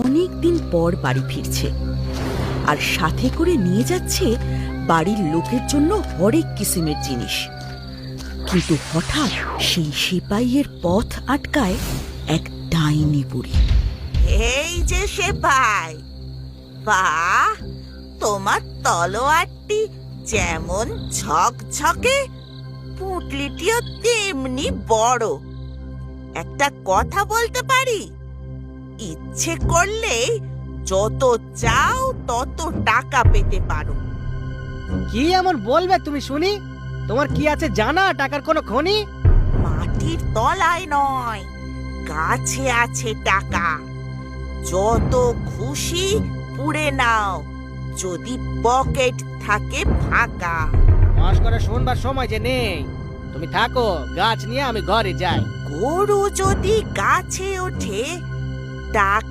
অনেক দিন পর বাড়ি ফিরছে, আর সাথে করে নিয়ে যাচ্ছে বাড়ির লোকের জন্য হরেক কিসিমের জিনিস। কিন্তু হঠাৎ সেই সিপাইয়ের পথ আটকায় এক ডাইনি বুড়ি। এই যে সেপাই, বাহ, তোমার তলোয়ারটি যেমন ঝকঝকে, পুঁটলিটিও তেমনি বড়। একটা কথা বলতে পারি? ইচ্ছে করলে যত চাও তত টাকা পেতে পারো। কি এমন বলবে তুমি শুনি? তোমার কি আছে জানা টাকার কোনো খনি? মাটির তলায় নয়, গাছে আছে টাকা। যত খুশি পুড়ে নাও, যদি পকেট থাকে ফাঁকা। মাস করে শুনবার সময় যে নেই, তুমি থাকো, গাছ নিয়ে আমি ঘরে যাই। গরু যদি গাছে ওঠে, টাকা